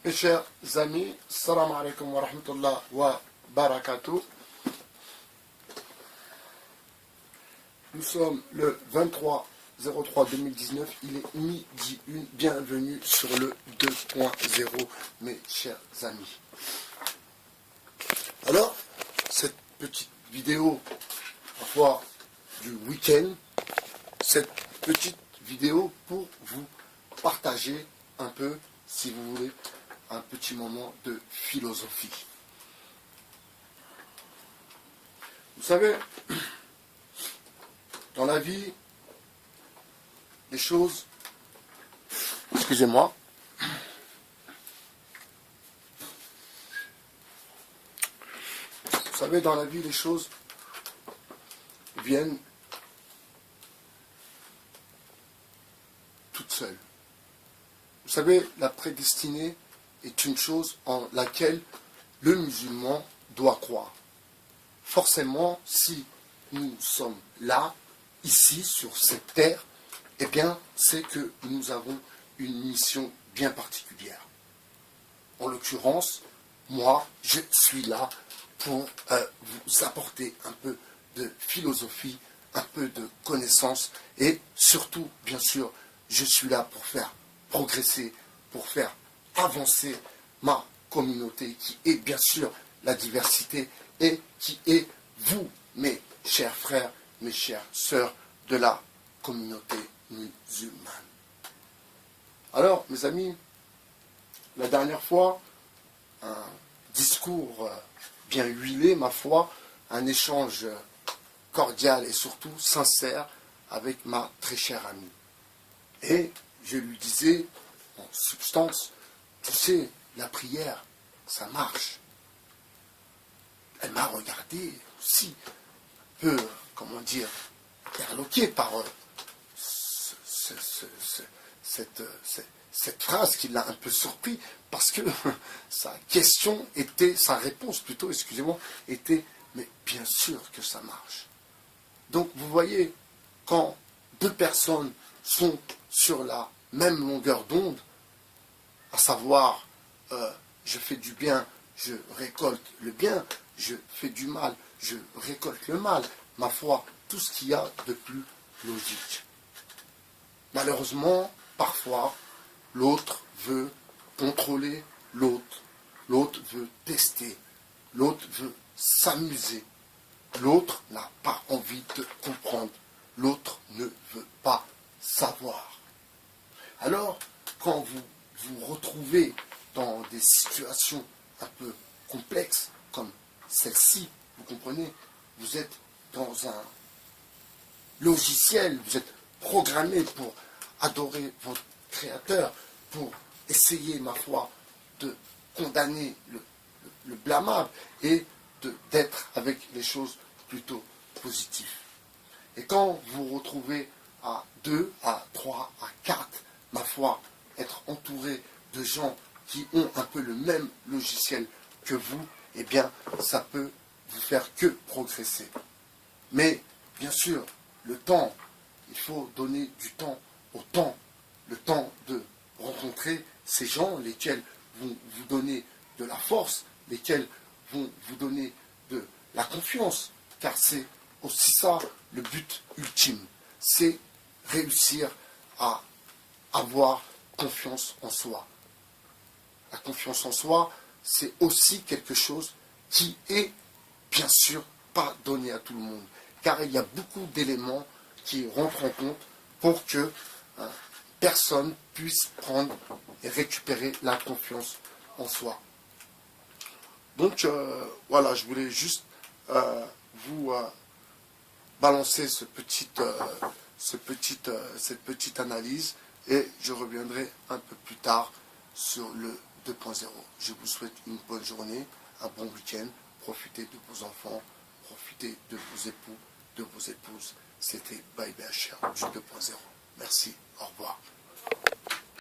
Mes chers amis, salam alaikum wa rahmatullah wa barakatuh. Nous sommes le 23/03/2019, il est midi 1, bienvenue sur le 2.0 mes chers amis. Alors, cette petite vidéo, parfois du week-end, cette petite vidéo pour vous partager un peu, si vous voulez, un petit moment de philosophie. Vous savez, dans la vie, les choses, excusez-moi, vous savez, dans la vie, les choses viennent toutes seules. Vous savez, la prédestinée est une chose en laquelle le musulman doit croire. Forcément, si nous sommes là, ici, sur cette terre, eh bien, c'est que nous avons une mission bien particulière. En l'occurrence, moi, je suis là pour vous apporter un peu de philosophie, un peu de connaissances et surtout, bien sûr, je suis là pour faire progresser, pour faire avancer ma communauté qui est bien sûr la diversité et qui est vous, mes chers frères, mes chères sœurs de la communauté musulmane. Alors, mes amis, la dernière fois, un discours bien huilé, ma foi, un échange cordial et surtout sincère avec ma très chère amie. Et je lui disais, en substance, tu sais, la prière, ça marche. Elle m'a regardé aussi, un peu, comment dire, interloqué par cette phrase qui l'a un peu surpris, parce que sa question était, sa réponse plutôt, excusez-moi, était, mais bien sûr que ça marche. Donc, vous voyez, quand deux personnes sont sur la même longueur d'onde, à savoir, je fais du bien, je récolte le bien, je fais du mal, je récolte le mal, ma foi, tout ce qu'il y a de plus logique. Malheureusement, parfois, l'autre veut contrôler l'autre veut tester, l'autre veut s'amuser, l'autre n'a pas envie de comprendre, l'autre ne veut pas savoir. Alors, quand vous vous retrouvez dans des situations un peu complexes comme celle-ci, vous comprenez, vous êtes dans un logiciel, vous êtes programmé pour adorer votre créateur, pour essayer, ma foi, de condamner le blâmable et d'être avec les choses plutôt positives. Et quand vous vous retrouvez à 2, à 3, à 4, ma foi, être entouré de gens qui ont un peu le même logiciel que vous, eh bien, ça peut vous faire que progresser. Mais, bien sûr, le temps, il faut donner du temps au temps. Le temps de rencontrer ces gens, lesquels vont vous donner de la force, lesquels vont vous donner de la confiance, car c'est aussi ça le but ultime, c'est réussir à avoir confiance en soi. La confiance en soi, c'est aussi quelque chose qui est bien sûr pas donné à tout le monde, car il y a beaucoup d'éléments qui rentrent en compte pour que personne puisse prendre et récupérer la confiance en soi. Donc voilà, je voulais juste vous balancer cette petite analyse et je reviendrai un peu plus tard sur le 2.0. Je vous souhaite une bonne journée, un bon week-end, profitez de vos enfants, profitez de vos époux, de vos épouses. C'était Baïbé HR du 2.0. Merci, au revoir.